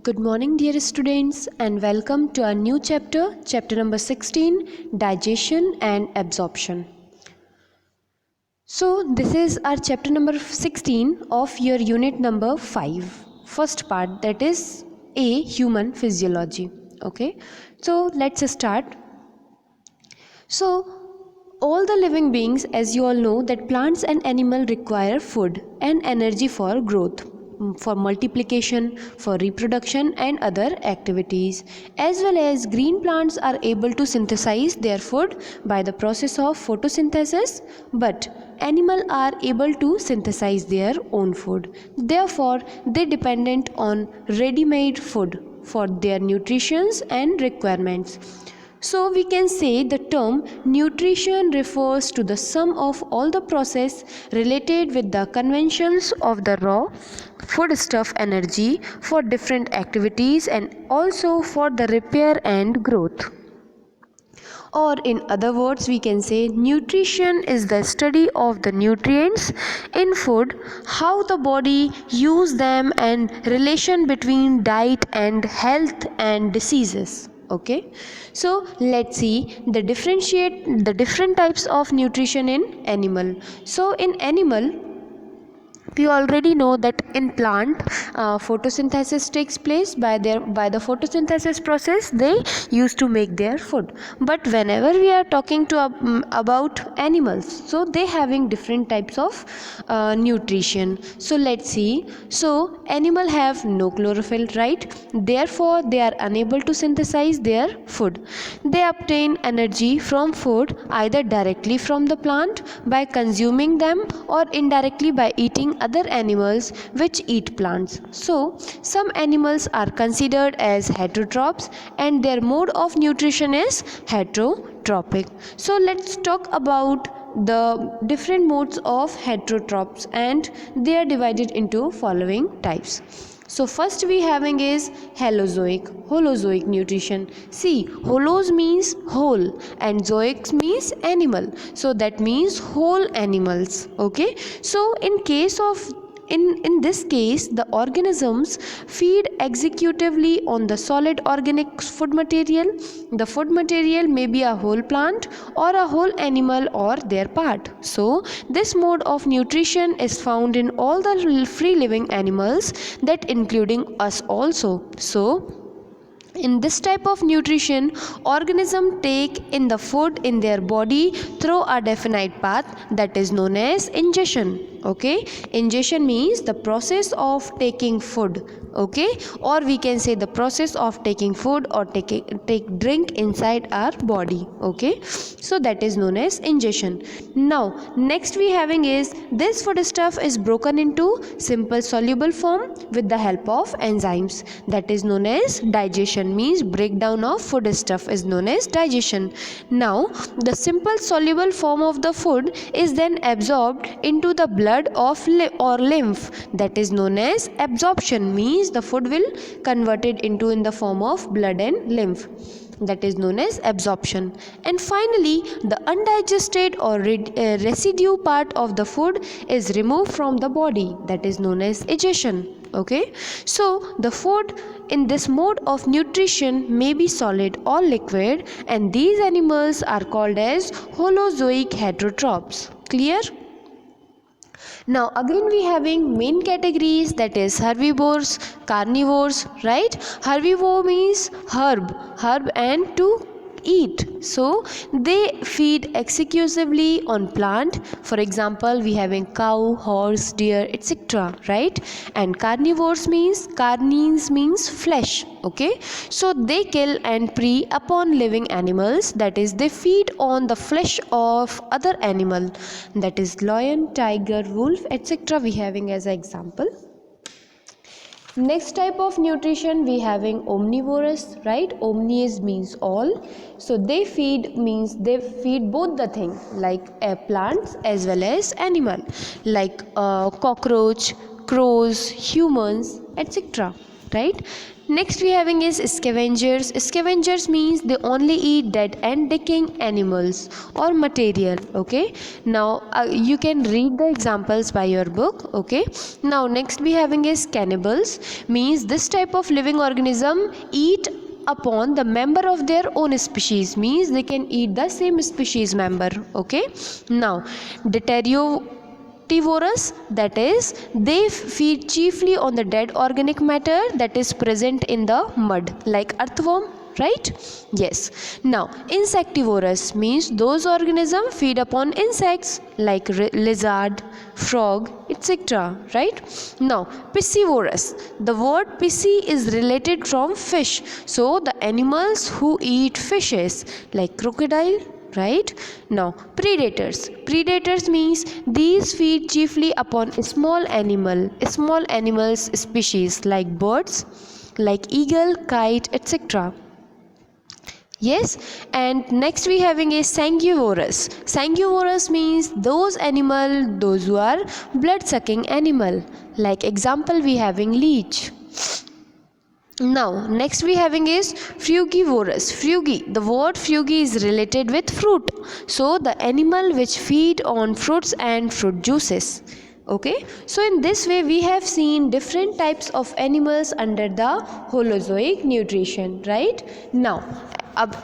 Good morning, dear students, and welcome to our new chapter, chapter number 16, Digestion and Absorption. So, this is our chapter number 16 of your unit number 5, first part, that is A, Human Physiology. Okay, so let's start. So, all the living beings, as you all know, that plants and animals require food and energy for growth, for multiplication, for reproduction and other activities. As well as green plants are able to synthesize their food by the process of photosynthesis, but animals are able to synthesize their own food. Therefore, they dependent on ready-made food for their nutrition and requirements. So we can say the term nutrition refers to the sum of all the process related with the conventions of the raw foodstuff energy for different activities and also for the repair and growth. Or in other words, we can say nutrition is the study of the nutrients in food, how the body use them, and relation between diet and health and diseases. Okay, so let's see the different types of nutrition in animal. So in animal, we already know that in plant photosynthesis takes place. By the photosynthesis process they used to make their food. But whenever we are talking to about animals, so they having different types of nutrition. So let's see. So animal have no chlorophyll, right? Therefore they are unable to synthesize their food. They obtain energy from food either directly from the plant by consuming them or indirectly by eating other animals which eat plants. So, some animals are considered as heterotrophs and their mode of nutrition is heterotrophic. So, let's talk about the different modes of heterotrophs, and they are divided into following types. So first we having is holozoic nutrition. See, holos means whole and zoic means animal. So that means whole animals. Okay. So in this case, the organisms feed executively on the solid organic food material. The food material may be a whole plant or a whole animal or their part. So this mode of nutrition is found in all the free living animals, that including us also. So in this type of nutrition, organism take in the food in their body through a definite path, that is known as ingestion. Okay, ingestion means the process of taking food. Okay, or we can say the process of taking food or take drink inside our body. Okay, so that is known as ingestion. Now next we having is this food stuff is broken into simple soluble form with the help of enzymes, that is known as digestion. Means breakdown of food stuff is known as digestion. Now the simple soluble form of the food is then absorbed into the blood or lymph, that is known as absorption. Means the food will converted into in the form of blood and lymph, that is known as absorption. And finally the undigested or residue part of the food is removed from the body, that is known as egestion. Okay, so the food in this mode of nutrition may be solid or liquid, and these animals are called as holozoic heterotrophs. Clear? Now again we having main categories, that is herbivores, carnivores, right? Herbivore means herb and to eat. So they feed exclusively on plant. For example, we having cow, horse, deer, etc. right? And carnivores means flesh. Okay, so they kill and prey upon living animals, that is they feed on the flesh of other animal, that is lion, tiger, wolf, etc. we having as an example. Next type of nutrition we having omnivorous, right? Omnis means all. So they feed means they feed both the thing, like plants as well as animal, like cockroach, crows, humans, etc. right? Next we having is scavengers. Scavengers means they only eat dead and decaying animals or material. Okay, now you can read the examples by your book. Okay, now next we having is cannibals, means this type of living organism eat upon the member of their own species, means they can eat the same species member. Okay, now detritivores, that is they feed chiefly on the dead organic matter that is present in the mud, like earthworm, right? Yes. Now insectivorous means those organisms feed upon insects like lizard, frog, etc., right? Now piscivorous, the word pisci is related from fish, so the animals who eat fishes like crocodile, right? Now predators means these feed chiefly upon small animals species like birds, like eagle, kite, etc. Yes. And next we having a sanguivorous means those who are blood sucking animal, like example we having leech. Now next we having is frugivorous. The word frugi is related with fruit, so the animal which feed on fruits and fruit juices. Okay, so in this way we have seen different types of animals under the Holozoic nutrition, right? Now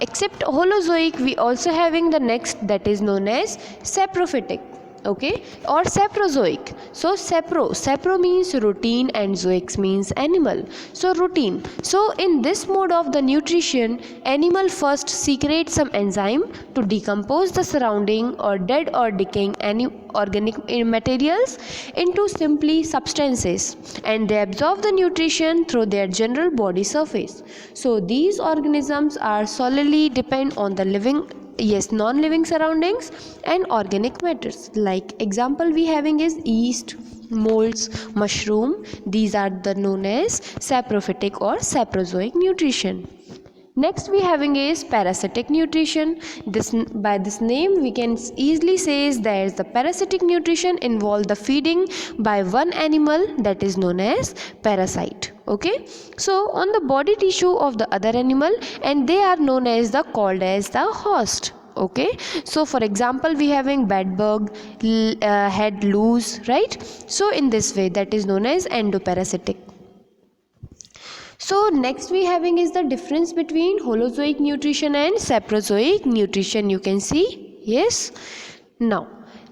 except Holozoic we also having the next, that is known as saprophytic, okay, or saprozoic. So sapro means routine and zoics means animal. So routine, so in this mode of the nutrition, animal first secretes some enzyme to decompose the surrounding or dead or decaying organic materials into simply substances, and they absorb the nutrition through their general body surface. So these organisms are solely depend on the non-living surroundings and organic matters, like example we having is yeast, molds, mushroom. These are the known as saprophytic or saprozoic nutrition. Next we having is parasitic nutrition. By this name we can easily say that the parasitic nutrition involve the feeding by one animal, that is known as parasite. Okay, so on the body tissue of the other animal, and they are known as called as the host. Okay, so for example we having bed bug, head loose, right? So in this way that is known as endoparasitic. So next we having is the difference between Holozoic nutrition and Saprozoic nutrition, you can see. Yes.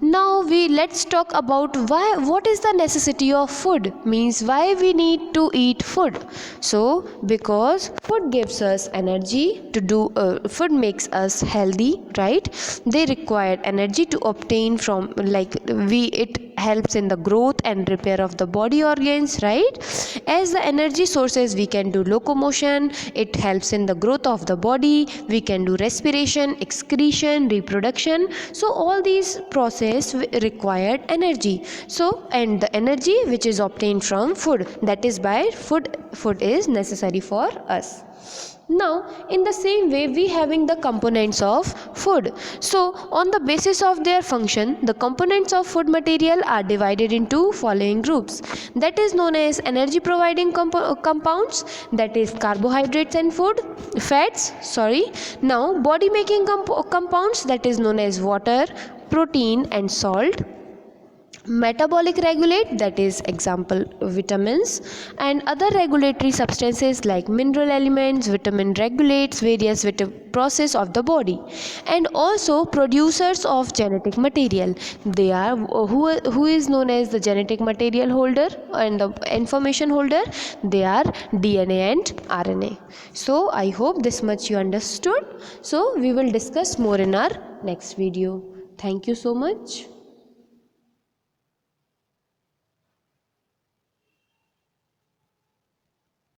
Now let's talk about what is the necessity of food, means why we need to eat food. So because food gives us energy to do food makes us healthy, right? They require energy to obtain from it helps in the growth and repair of the body organs, right? As the energy sources we can do locomotion, it helps in the growth of the body, we can do respiration, excretion, reproduction. So all these process required energy. So and the energy which is obtained from food, that is by food is necessary for us. Now in the same way we having the components of food. So on the basis of their function, the components of food material are divided into following groups, that is known as energy providing compounds, that is carbohydrates and fats. Now body making compounds, that is known as water, protein and salt. Metabolic regulate, that is example vitamins, and other regulatory substances like mineral elements. Vitamin regulates various process of the body. And also producers of genetic material, they are who is known as the genetic material holder and the information holder, they are DNA and RNA. So I hope this much you understood. So we will discuss more in our next video. Thank you so much.